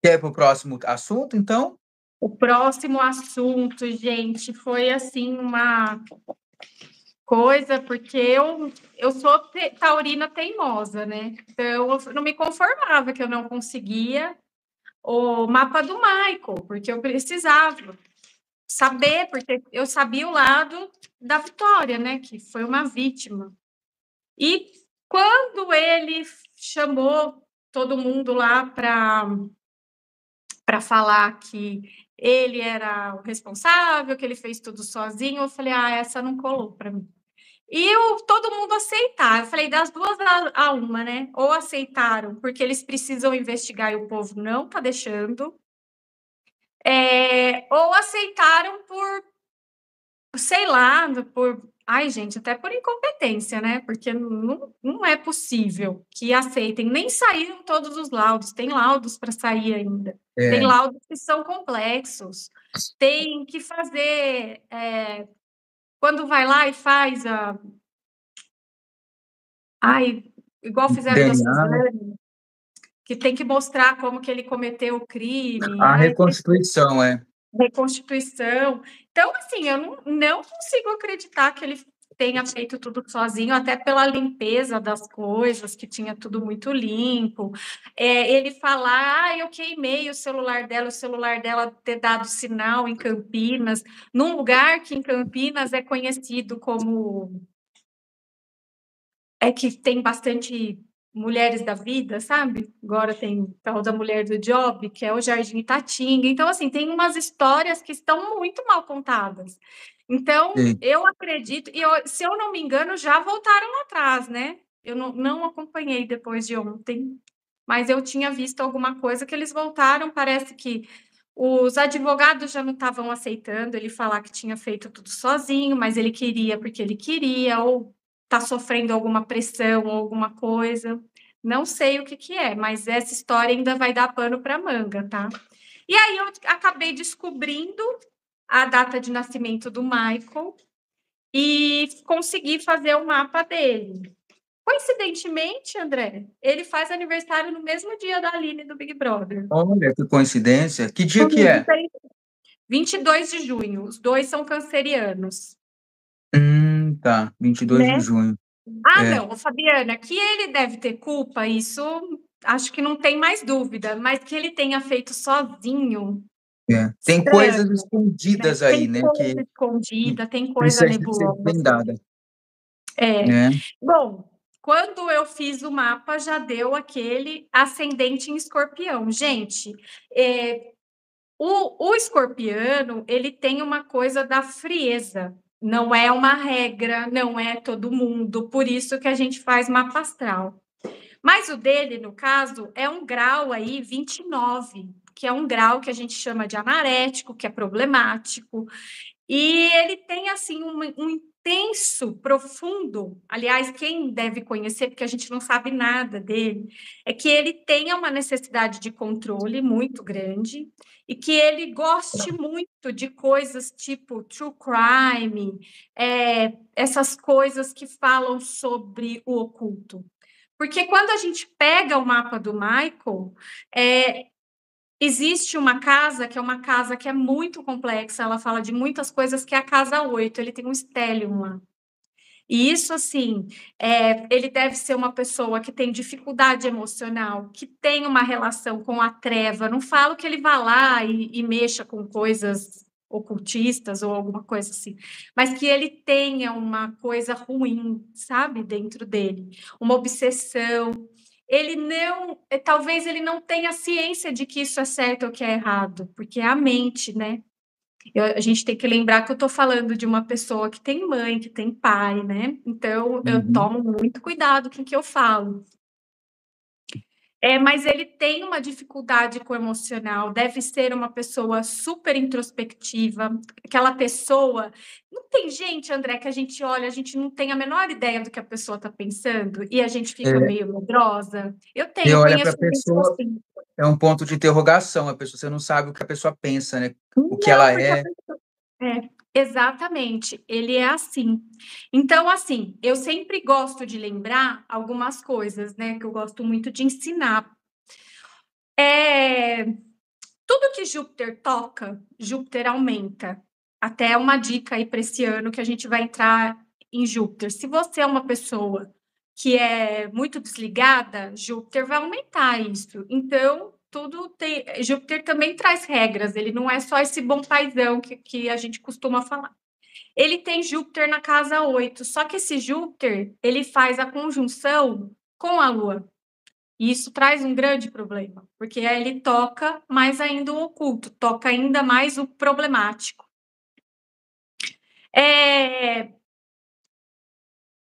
Quer ir para o próximo assunto, então? O próximo assunto, gente, foi assim uma coisa, porque eu sou taurina teimosa, né? Então, eu não me conformava que eu não conseguia o mapa do Michael, porque eu precisava saber, porque eu sabia o lado da Vitória, né? Que foi uma vítima. E quando ele chamou todo mundo lá para falar que ele era o responsável, que ele fez tudo sozinho, eu falei, essa não colou para mim. E todo mundo aceitar. Eu falei, das duas a uma, né? Ou aceitaram porque eles precisam investigar e o povo não tá deixando, ou aceitaram por, sei lá, por... Ai, gente, até por incompetência, né? Porque não é possível que aceitem. Nem saíram todos os laudos. Tem laudos para sair ainda. Tem É, laudos que são complexos. Tem que fazer... quando vai lá e faz a... Ai, igual fizeram da DNA, né? Suzane, que tem que mostrar como que ele cometeu o crime. A Ai, reconstituição, reconstituição. Então, assim, eu não consigo acreditar que ele tenha feito tudo sozinho, até pela limpeza das coisas, que tinha tudo muito limpo. Ele falar, eu queimei o celular dela ter dado sinal em Campinas, num lugar que em Campinas é conhecido como... É que tem bastante mulheres da vida, sabe? Agora tem tal da mulher do job, que é o Jardim Itatinga. Então, assim, tem umas histórias que estão muito mal contadas. Então, sim. eu acredito, e se eu não me engano, já voltaram atrás, né? Eu não acompanhei depois de ontem, mas eu tinha visto alguma coisa que eles voltaram. Parece que os advogados já não estavam aceitando ele falar que tinha feito tudo sozinho, mas ele queria porque ele queria, ou está sofrendo alguma pressão ou alguma coisa. Não sei o que que é, mas essa história ainda vai dar pano para manga, tá? E aí eu acabei descobrindo a data de nascimento do Michael e consegui fazer o mapa dele. Coincidentemente, André, ele faz aniversário no mesmo dia da Aline do Big Brother. Olha, que coincidência. Que dia que Comigo é? tem 22 de junho. Os dois são cancerianos, Tá. 22 de né? junho. É, Não, Fabiana, que ele deve ter culpa, isso acho que não tem mais dúvida, mas que ele tenha feito sozinho, é. Tem estranho, coisas né? escondidas aí, Tem né, coisa que escondida, tem coisa precisa ser nebulosa. blindada, É. né? Bom, quando eu fiz o mapa, já deu aquele ascendente em escorpião. Gente, o escorpiano, ele tem uma coisa da frieza. Não é uma regra, não é todo mundo, por isso que a gente faz mapa astral. Mas o dele, no caso, é um grau aí 29, que é um grau que a gente chama de anarético, que é problemático. E ele tem, assim, um intenso, profundo. Aliás, quem deve conhecer, porque a gente não sabe nada dele, é que ele tenha uma necessidade de controle muito grande e que ele goste muito de coisas tipo true crime, essas coisas que falam sobre o oculto. Porque quando a gente pega o mapa do Michael, existe uma casa que é muito complexa, ela fala de muitas coisas, que é a casa 8. Ele tem um stellium lá. E isso, assim, ele deve ser uma pessoa que tem dificuldade emocional, que tem uma relação com a treva. Não falo que ele vá lá e mexa com coisas ocultistas ou alguma coisa assim, mas que ele tenha uma coisa ruim, sabe, dentro dele, uma obsessão. Ele não, talvez ele não tenha ciência de que isso é certo ou que é errado, porque é a mente, né? A gente tem que lembrar que eu estou falando de uma pessoa que tem mãe, que tem pai, né? Então, eu Uhum. tomo muito cuidado com o que eu falo. Mas ele tem uma dificuldade com o emocional, deve ser uma pessoa super introspectiva, aquela pessoa. Não tem gente, André, que a gente olha, a gente não tem a menor ideia do que a pessoa está pensando e a gente fica É, meio medrosa. você Eu olha para a conheço gente pessoa, assim. é um ponto de interrogação, a pessoa, você não sabe o que a pessoa pensa, né? O que Não, ela porque a é. pessoa. Exatamente, ele é assim. Então, assim, eu sempre gosto de lembrar algumas coisas, né, que eu gosto muito de ensinar. Tudo que Júpiter toca, Júpiter aumenta. Até uma dica aí para esse ano que a gente vai entrar em Júpiter. Se você é uma pessoa que é muito desligada, Júpiter vai aumentar isso. Então, tudo tem. Júpiter também traz regras, ele não é só esse bom paizão que a gente costuma falar. Ele tem Júpiter na casa 8, só que esse Júpiter, ele faz a conjunção com a Lua. E isso traz um grande problema, porque aí ele toca mais ainda o oculto, toca ainda mais o problemático.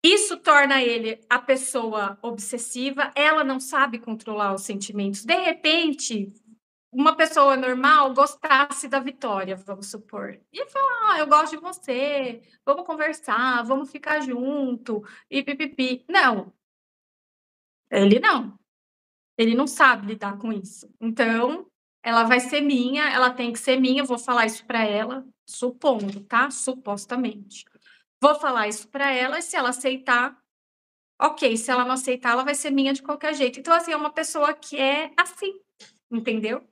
Isso torna ele a pessoa obsessiva, ela não sabe controlar os sentimentos. De repente, uma pessoa normal gostasse da Vitória, vamos supor, e falar: eu gosto de você, vamos conversar, vamos ficar junto, e pipipi. Não, ele não. Ele não sabe lidar com isso. Então, ela vai ser minha, ela tem que ser minha, eu vou falar isso para ela, supondo, tá? Supostamente. Vou falar isso para ela e se ela aceitar, ok. Se ela não aceitar, ela vai ser minha de qualquer jeito. Então, assim, é uma pessoa que é assim, entendeu?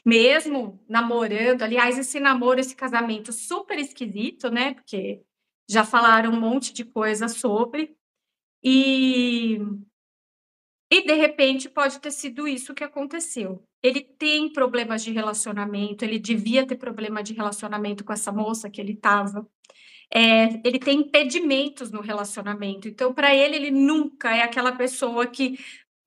Mesmo namorando, aliás, esse namoro, esse casamento super esquisito, né? Porque já falaram um monte de coisa sobre. E de repente pode ter sido isso que aconteceu. Ele tem problemas de relacionamento, ele devia ter problema de relacionamento com essa moça que ele estava. Ele tem impedimentos no relacionamento. Então, para ele, ele nunca é aquela pessoa que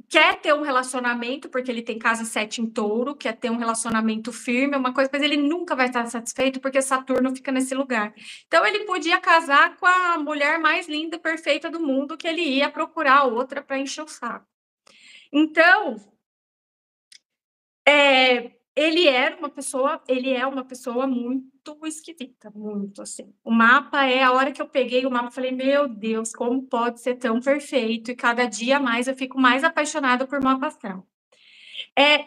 quer ter um relacionamento, porque ele tem casa 7 em touro, quer ter um relacionamento firme, uma coisa, mas ele nunca vai estar satisfeito porque Saturno fica nesse lugar. Então, ele podia casar com a mulher mais linda, perfeita do mundo, que ele ia procurar outra para encher o saco. Então, ele é uma pessoa muito esquisita, muito assim. O mapa a hora que eu peguei o mapa, eu falei: "Meu Deus, como pode ser tão perfeito?" E cada dia mais eu fico mais apaixonada por mapa astral.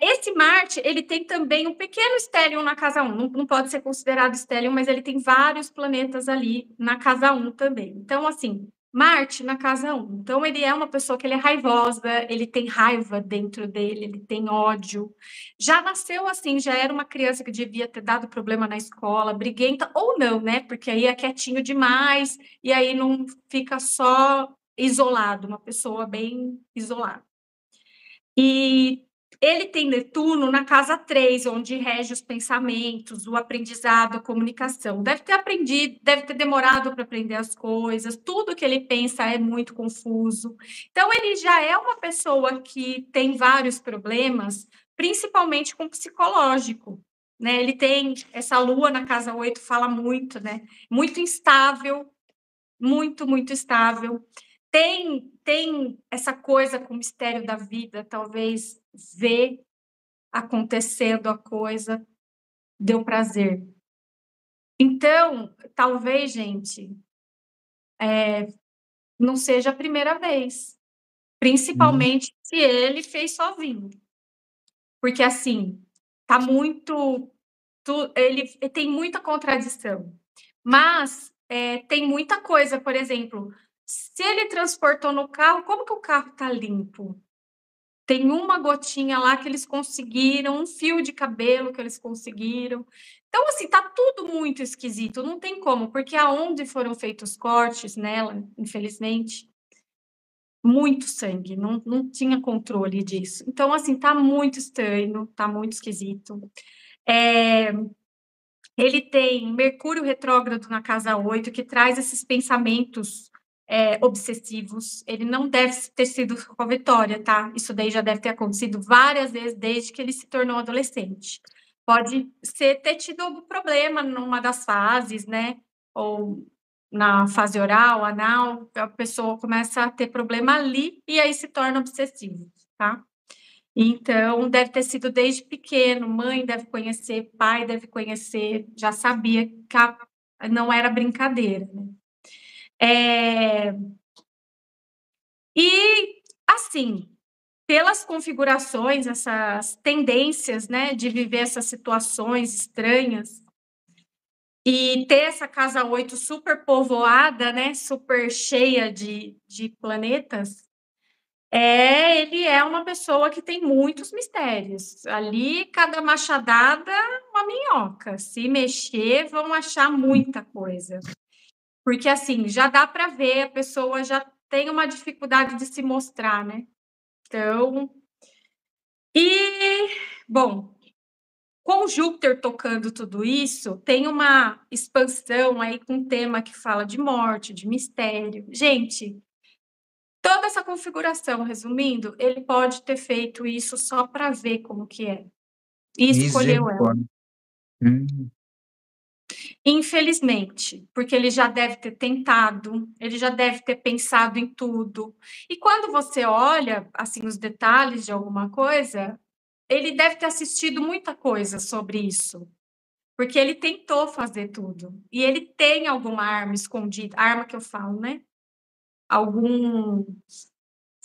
Esse Marte, ele tem também um pequeno stellium na casa 1, não pode ser considerado stellium, mas ele tem vários planetas ali na casa 1 também. Então, assim, Marte na casa 1. Então, ele é uma pessoa que ele é raivosa, ele tem raiva dentro dele, ele tem ódio. Já nasceu assim, já era uma criança que devia ter dado problema na escola, briguenta ou não, né? Porque aí é quietinho demais e aí não fica só isolado, uma pessoa bem isolada. E ele tem Netuno na casa 3, onde rege os pensamentos, o aprendizado, a comunicação. Deve ter aprendido, deve ter demorado para aprender as coisas, tudo que ele pensa é muito confuso. Então, ele já é uma pessoa que tem vários problemas, principalmente com o psicológico. Né? Ele tem essa lua na casa 8, fala muito, né? Muito instável, muito, muito estável. Tem essa coisa com o mistério da vida, talvez ver acontecendo a coisa deu prazer. Então, talvez, gente, não seja a primeira vez, Uhum. principalmente se ele fez sozinho, porque assim tá muito, ele tem muita contradição, mas tem muita coisa, por exemplo, se ele transportou no carro, como que o carro tá limpo? Tem uma gotinha lá que eles conseguiram, um fio de cabelo que eles conseguiram. Então, assim, tá tudo muito esquisito, não tem como, porque aonde foram feitos cortes nela, infelizmente, muito sangue, não tinha controle disso. Então, assim, tá muito estranho, tá muito esquisito. Ele tem Mercúrio retrógrado na casa 8, que traz esses pensamentos obsessivos. Ele não deve ter sido com a Vitória, tá? Isso daí já deve ter acontecido várias vezes desde que ele se tornou adolescente. Pode ter tido algum problema numa das fases, né? Ou na fase oral, anal, a pessoa começa a ter problema ali e aí se torna obsessivo, tá? Então, deve ter sido desde pequeno, mãe deve conhecer, pai deve conhecer, já sabia que não era brincadeira, né. E, assim, pelas configurações, essas tendências, né, de viver essas situações estranhas, e ter essa casa 8 super povoada, né, super cheia de planetas, Ele é uma pessoa que tem muitos mistérios. Ali, cada machadada, uma minhoca. Se mexer, vão achar muita coisa. Porque, assim, já dá para ver, a pessoa já tem uma dificuldade de se mostrar, né? Então, bom, com Júpiter tocando tudo isso, tem uma expansão aí com um tema que fala de morte, de mistério. Gente, toda essa configuração, resumindo, ele pode ter feito isso só para ver como que é. E escolheu ela. Misericórdia. Hum, Infelizmente, porque ele já deve ter tentado, ele já deve ter pensado em tudo. E quando você olha, assim, os detalhes de alguma coisa, ele deve ter assistido muita coisa sobre isso. Porque ele tentou fazer tudo. E ele tem alguma arma escondida, arma que eu falo, né? Algum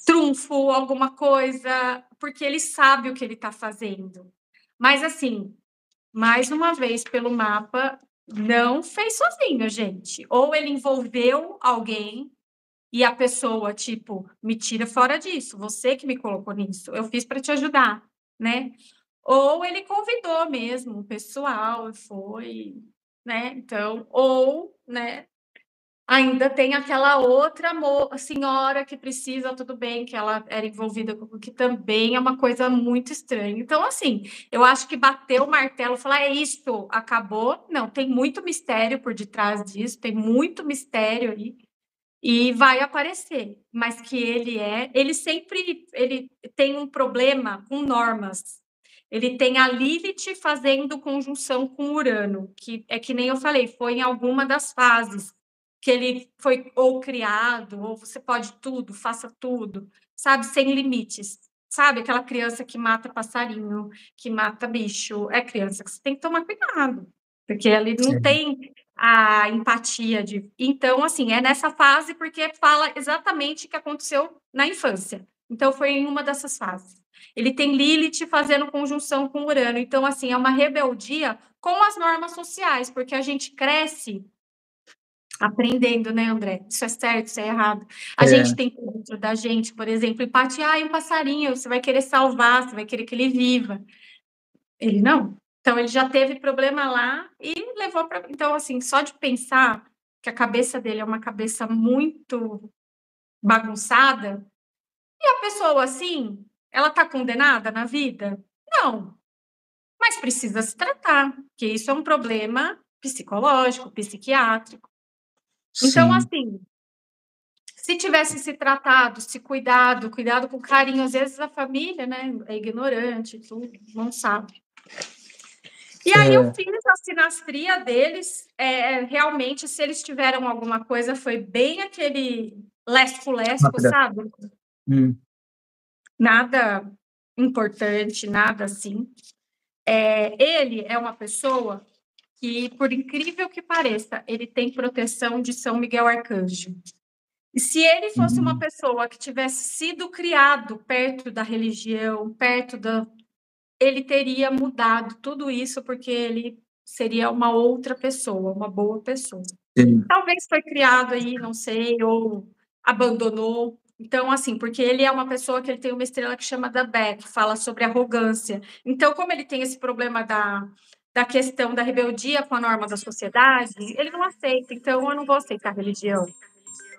trunfo, alguma coisa, porque ele sabe o que ele está fazendo. Mas, assim, mais uma vez, pelo mapa, não fez sozinho, gente. Ou ele envolveu alguém e a pessoa, tipo, me tira fora disso, você que me colocou nisso, eu fiz para te ajudar, né? Ou ele convidou mesmo o pessoal e foi, né? Então, ou, né? Ainda tem aquela outra senhora que precisa, tudo bem, que ela era envolvida com que também é uma coisa muito estranha. Então, assim, eu acho que bater o martelo, falar é isto, acabou. Não, tem muito mistério por detrás disso, tem muito mistério aí e vai aparecer. Mas que ele tem um problema com normas. Ele tem a Lilith fazendo conjunção com Urano, que é que nem eu falei, foi em alguma das fases que ele foi ou criado, ou você pode tudo, faça tudo, sabe, sem limites. Sabe, aquela criança que mata passarinho, que mata bicho, é criança que você tem que tomar cuidado, porque ali não sim, tem a empatia de. Então, assim, é nessa fase porque fala exatamente o que aconteceu na infância. Então, foi em uma dessas fases. Ele tem Lilith fazendo conjunção com Urano. Então, assim, é uma rebeldia com as normas sociais, porque a gente cresce aprendendo, né, André? Isso é certo, isso é errado. A gente é, tem dentro da gente, por exemplo, empatia, um passarinho, você vai querer salvar, você vai querer que ele viva. Ele não. Então, ele já teve problema lá e levou para. Então, assim, só de pensar que a cabeça dele é uma cabeça muito bagunçada, e a pessoa assim, ela está condenada na vida? Não, mas precisa se tratar, porque isso é um problema psicológico, psiquiátrico. Então, sim, assim, se tivesse se tratado, se cuidado, cuidado com carinho, às vezes a família, né, é ignorante, tudo, não sabe. E aí eu é, fiz a sinastria deles, realmente, se eles tiveram alguma coisa, foi bem aquele lesco-lesco, rápida. sabe? Hum, Nada importante, nada assim. Ele é uma pessoa que, por incrível que pareça, ele tem proteção de São Miguel Arcanjo. E se ele fosse uma hum, pessoa que tivesse sido criado perto da religião, ele teria mudado tudo isso porque ele seria uma outra pessoa, uma boa pessoa. sim, Talvez foi criado aí, não sei, ou abandonou. Então, assim, porque ele é uma pessoa que ele tem uma estrela que chama da Beck, que fala sobre arrogância. Então, como ele tem esse problema da questão da rebeldia com a norma da sociedade, ele não aceita. Então, eu não vou aceitar a religião.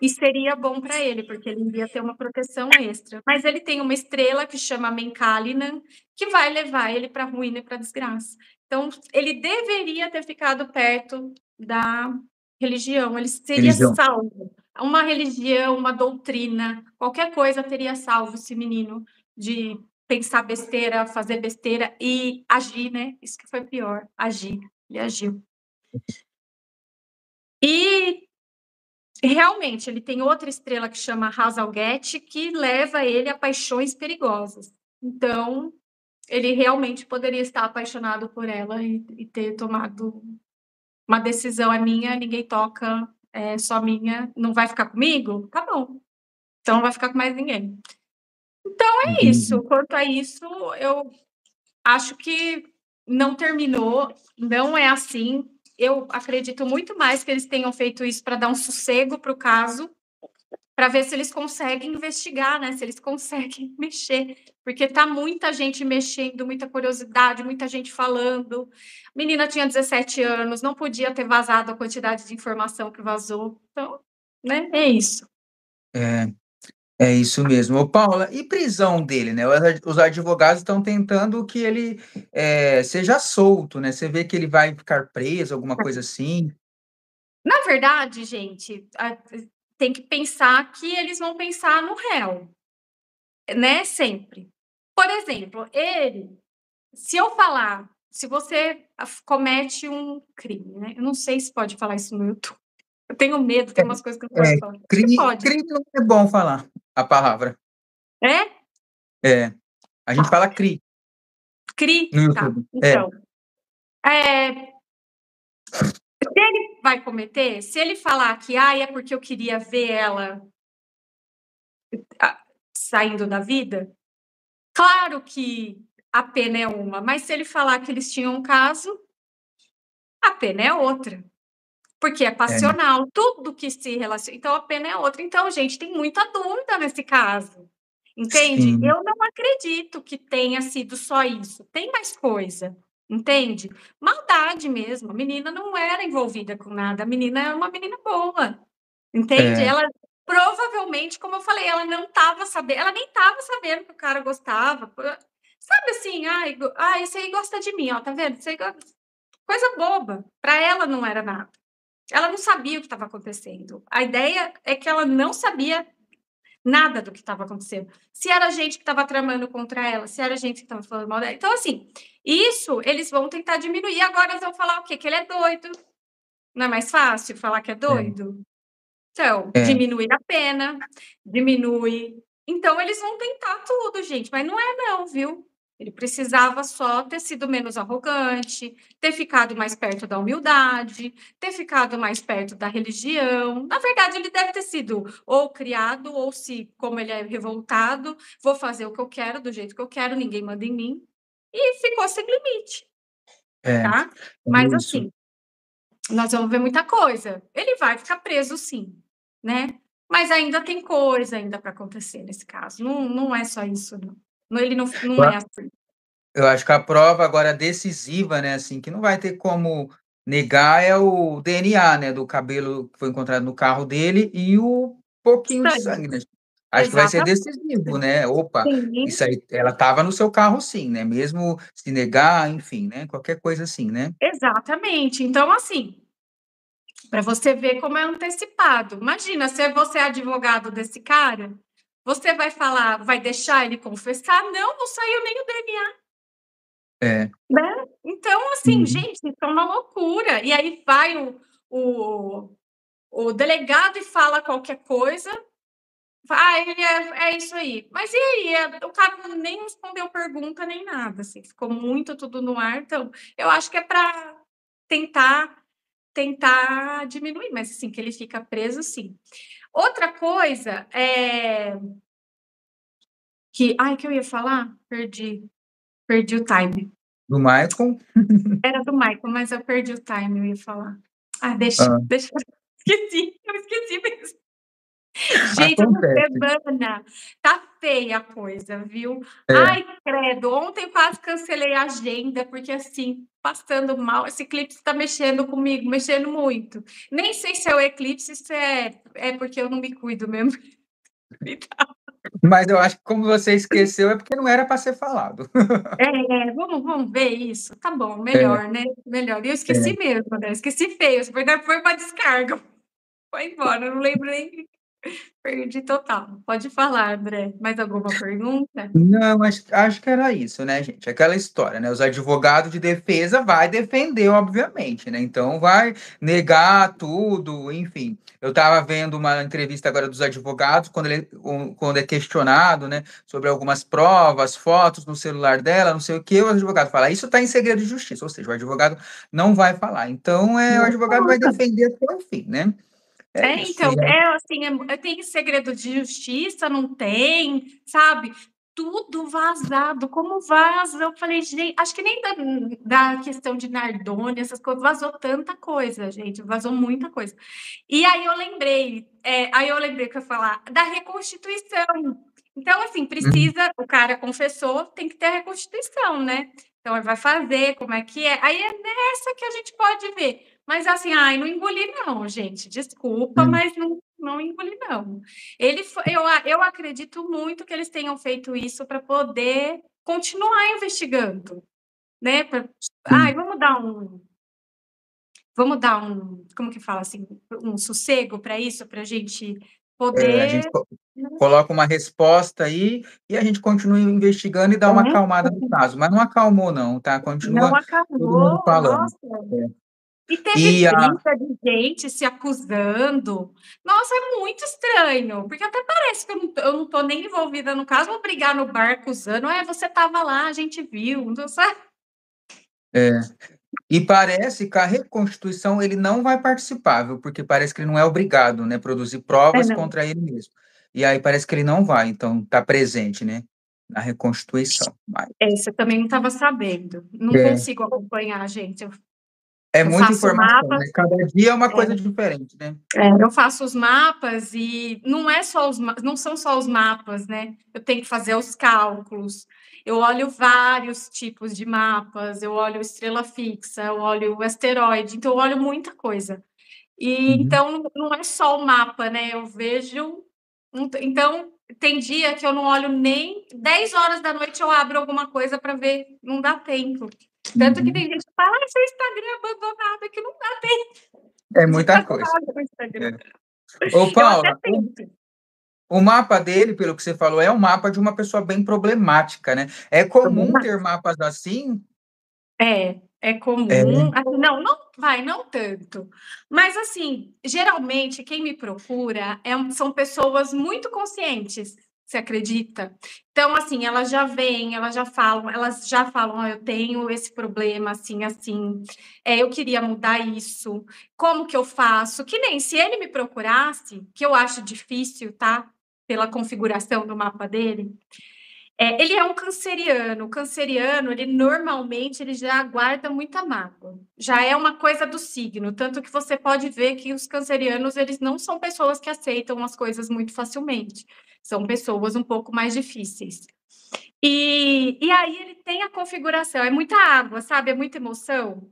E seria bom para ele, porque ele iria ter uma proteção extra. Mas ele tem uma estrela que chama Menkalinan, que vai levar ele para a ruína e para a desgraça. Então, ele deveria ter ficado perto da religião, ele seria religião. salvo. Uma religião, uma doutrina, qualquer coisa teria salvo esse menino de pensar besteira, fazer besteira e agir, né? Isso que foi pior, agir. Ele agiu. E realmente, ele tem outra estrela que chama Hazalgate, que leva ele a paixões perigosas. Então, ele realmente poderia estar apaixonado por ela e ter tomado uma decisão: é minha, ninguém toca, é só minha, não vai ficar comigo? Tá bom, então não vai ficar com mais ninguém. É Entendi. isso. Quanto a isso, eu acho que não terminou, não é assim. Eu acredito muito mais que eles tenham feito isso para dar um sossego para o caso para ver se eles conseguem investigar, né, se eles conseguem mexer, porque tá muita gente mexendo, muita curiosidade, muita gente falando. A menina tinha 17 anos, não podia ter vazado a quantidade de informação que vazou. Então, né, é isso. É, é isso mesmo. Ô Paula, e prisão dele, né, os advogados estão tentando que ele, seja solto, né, você vê que ele vai ficar preso, alguma coisa assim? Na verdade, gente, tem que pensar que eles vão pensar no réu, né, sempre. Por exemplo, ele, se eu falar, se você comete um crime, né, eu não sei se pode falar isso no YouTube. Eu tenho medo, tem umas coisas que eu não É, posso falar. Acho que pode. crime não é bom falar a palavra. É? É, a gente Tá. fala cri no Tá. YouTube. É, Então, se ele vai cometer, se ele falar que, é porque eu queria ver ela saindo da vida, claro que a pena é uma, mas se ele falar que eles tinham um caso, a pena é outra. Porque é é, passional, tudo que se relaciona. Então, a pena é outra. Então, gente, tem muita dúvida nesse caso. Entende? sim, Eu não acredito que tenha sido só isso. Tem mais coisa. Entende? Maldade mesmo. A menina não era envolvida com nada. A menina é uma menina boa. Entende? é, Ela provavelmente, como eu falei, ela não estava sabendo, ela nem estava sabendo que o cara gostava. Sabe assim, esse aí gosta de mim, ó, tá vendo? Coisa boba. Para ela não era nada. Ela não sabia o que estava acontecendo. A ideia é que ela não sabia nada do que estava acontecendo. Se era gente que estava tramando contra ela, se era gente que estava falando mal dela. Então, assim, isso eles vão tentar diminuir. Agora eles vão falar o quê? Que ele é doido. Não é mais fácil falar que é é, doido? Então, é, diminuir a pena, diminui. Então, eles vão tentar tudo, gente, mas não é não, viu? Ele precisava só ter sido menos arrogante, ter ficado mais perto da humildade, ter ficado mais perto da religião. Na verdade, ele deve ter sido ou criado, ou se, como ele é revoltado, vou fazer o que eu quero, do jeito que eu quero, ninguém manda em mim. E ficou sem limite, é, tá? Mas é isso. assim, nós vamos ver muita coisa. Ele vai ficar preso, sim, né? Mas ainda tem coisa ainda para acontecer nesse caso. Não, não é só isso, não. Ele não é assim. Eu acho que a prova agora decisiva, né, assim, que não vai ter como negar é o DNA, né, do cabelo que foi encontrado no carro dele e o pouquinho de Sangue. sangue, né. Acho que vai ser Exatamente. decisivo, né. Opa, Sim, isso aí ela estava no seu carro sim, né, mesmo se negar, enfim, né, qualquer coisa assim, né. exatamente. Então, assim, para você ver como é antecipado. Imagina, se você é advogado desse cara, você vai falar, vai deixar ele confessar? Não, não saiu nem o DNA. É. Né? Então, assim, Uhum. gente, isso é uma loucura. E aí vai o, o delegado e fala qualquer coisa. Ele é isso aí. Mas e aí? O cara nem respondeu pergunta nem nada, assim, ficou muito tudo no ar. Então, eu acho que é para tentar diminuir, mas assim, que ele fica preso, sim. Outra coisa é que eu ia falar? Perdi o time. Do Michael. Era do Michael, mas eu perdi o time, eu ia falar. Hã. Deixa, eu esqueci mesmo. Gente, essa Acontece. semana tá feia a coisa, viu? É. Ai, credo, ontem quase cancelei a agenda, porque assim, passando mal, esse eclipse tá mexendo comigo, mexendo muito. Nem sei se é o eclipse, se é porque eu não me cuido mesmo. Mas eu acho que como você esqueceu é porque não era para ser falado. Vamos ver isso? Tá bom, É, melhor, né? Melhor. E eu esqueci é. mesmo, né? Esqueci feio, foi uma descarga. Foi embora, eu não lembro nem. Perdi total. Pode falar, André. Mais alguma pergunta? Não, acho que era isso, né, gente? Aquela história, né? Os advogados de defesa vai defender, obviamente, né? Então vai negar tudo, enfim. Eu estava vendo uma entrevista agora dos advogados, quando é questionado, né, sobre algumas provas, fotos no celular dela, não sei o que, o advogado fala, isso está em segredo de justiça, ou seja, o advogado não vai falar. Então, o advogado vai defender até o fim, né? É isso. Então, assim, tem segredo de justiça, não tem, sabe? tudo vazado, como vaza? Eu falei, gente, acho que nem da questão de Nardone, essas coisas, vazou tanta coisa, gente, vazou muita coisa. E aí eu lembrei que eu ia falar da reconstituição. Então, assim, Uhum. precisa, o cara confessou, tem que ter a reconstituição, né? Então, ele vai fazer, como é que é? Aí é nessa que a gente pode ver. Mas assim, ai, não engoli não, gente, desculpa, Uhum. mas não engoli não. Eu acredito muito que eles tenham feito isso para poder continuar investigando, né? Ai, Sim. vamos dar um, como que fala assim, um sossego para isso, para a gente A gente poder. coloca uma resposta aí e a gente continua investigando e dá uma acalmada no caso, mas não acalmou não, tá? Não Continua todo mundo acabou, falando. nossa. É. E teve E a briga de gente se acusando. Nossa, é muito estranho, porque até parece que eu não tô nem envolvida no caso, vou brigar no bar acusando. Você estava lá, a gente viu, não sabe? é, e parece que a reconstituição ele não vai participar, viu? Porque parece que ele não é obrigado, né, produzir É, provas não. contra ele mesmo. E aí parece que ele não vai, então tá presente, né, na reconstituição. Mas, Essa eu também não estava sabendo. Não é, consigo acompanhar, gente. é Eu muita faço informação, mapas, né? Cada dia é uma coisa diferente, né? eu faço os mapas e não são só os mapas, né? Eu tenho que fazer os cálculos. Eu olho vários tipos de mapas, eu olho estrela fixa, eu olho o asteroide, então eu olho muita coisa. E Uhum. então não é só o mapa, né? Eu vejo. Então, tem dia que eu não olho nem 10 horas da noite, eu abro alguma coisa para ver, não dá tempo. Tanto que tem Uhum. gente que fala, seu Instagram é abandonado, que não dá tempo É de muita fazer coisa. nada no Instagram. É. Ô, Eu até Paula, tento. o mapa dele, pelo que você falou, é um mapa de uma pessoa bem problemática, né? É comum ter mapas assim? É É. comum. Assim, não tanto. Mas, assim, geralmente, quem me procura são pessoas muito conscientes, você acredita? Então, assim, elas já vêm, elas já falam, eu tenho esse problema, assim, assim, eu queria mudar isso, como que eu faço? Que nem se ele me procurasse, que eu acho difícil, tá? Pela configuração do mapa dele, ele é um canceriano. O canceriano, ele normalmente ele já guarda muita mágoa. Já é uma coisa do signo, tanto que você pode ver que os cancerianos, eles não são pessoas que aceitam as coisas muito facilmente. São pessoas um pouco mais difíceis. E aí ele tem a configuração, é muita água, sabe? É muita emoção.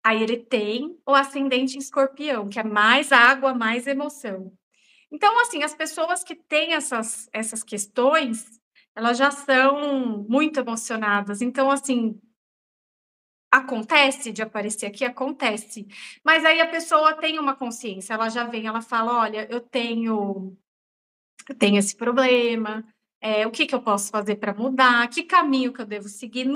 Aí ele tem o ascendente em escorpião, que é mais água, mais emoção. Então, assim, as pessoas que têm essas questões, elas já são muito emocionadas. Então, assim, acontece de aparecer aqui, acontece. Mas aí a pessoa tem uma consciência, ela já vem, ela fala: olha, eu tenho esse problema, o que que eu posso fazer para mudar, que caminho que eu devo seguir.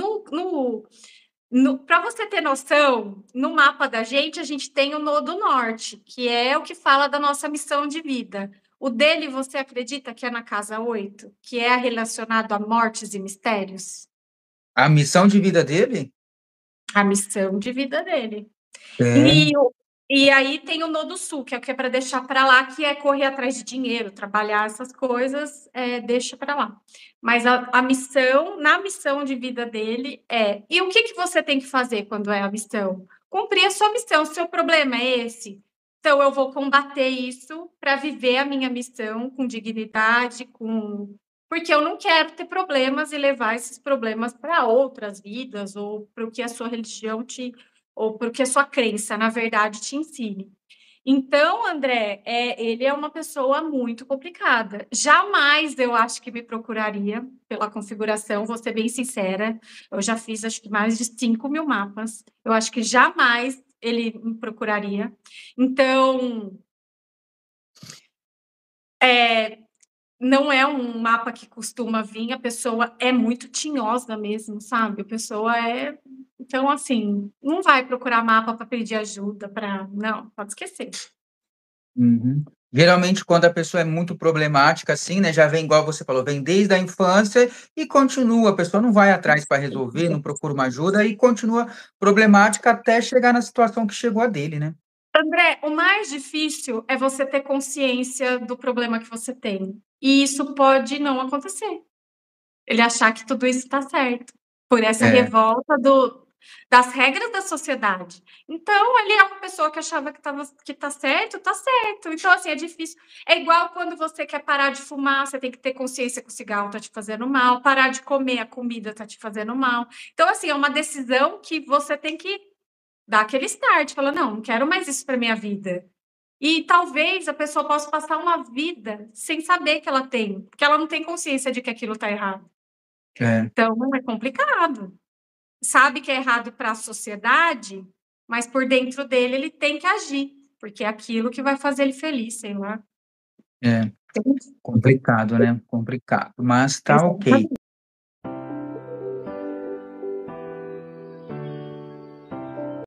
Para você ter noção, no mapa da gente, a gente tem o Nodo Norte, que é o que fala da nossa missão de vida. O dele, você acredita que é na casa 8, que é relacionado a mortes e mistérios? A missão de vida dele? A missão de vida dele. É. E, e aí tem o Nodo Sul, que é para deixar para lá, que é correr atrás de dinheiro, trabalhar essas coisas, deixa para lá. Mas na missão de vida dele é. E o que, que você tem que fazer quando é a missão? Cumprir a sua missão. Se o seu problema é esse, então eu vou combater isso para viver a minha missão com dignidade, porque eu não quero ter problemas e levar esses problemas para outras vidas ou para o que a sua religião ou porque a sua crença, na verdade, te ensine. Então, André, ele é uma pessoa muito complicada. Jamais eu acho que me procuraria pela configuração, vou ser bem sincera. Eu já fiz, acho que mais de 5.000 mapas. Eu acho que jamais ele me procuraria. Então, não é um mapa que costuma vir, a pessoa é muito tinhosa mesmo, sabe? A pessoa é. Então, assim, não vai procurar mapa para pedir ajuda, para. Não, pode esquecer. Uhum. Geralmente, quando a pessoa é muito problemática, assim, né, já vem, igual você falou, vem desde a infância e continua, a pessoa não vai atrás para resolver, não procura uma ajuda e continua problemática até chegar na situação que chegou a dele, né? André, o mais difícil é você ter consciência do problema que você tem. E isso pode não acontecer. Ele achar que tudo isso está certo, por essa É, revolta das regras da sociedade. Então, ele é uma pessoa que achava que tá certo, tá certo. Então, assim, é difícil. É igual quando você quer parar de fumar, você tem que ter consciência que o cigarro tá te fazendo mal, parar de comer a comida tá te fazendo mal. Então, assim, é uma decisão que você tem que dar aquele start, falar, não, não quero mais isso para minha vida. E talvez a pessoa possa passar uma vida sem saber que ela tem, porque ela não tem consciência de que aquilo está errado. é, Então, é complicado. Sabe que é errado para a sociedade, mas por dentro dele ele tem que agir, porque é aquilo que vai fazer ele feliz, sei lá. é. Complicado, né, complicado, mas tá ok. Exatamente.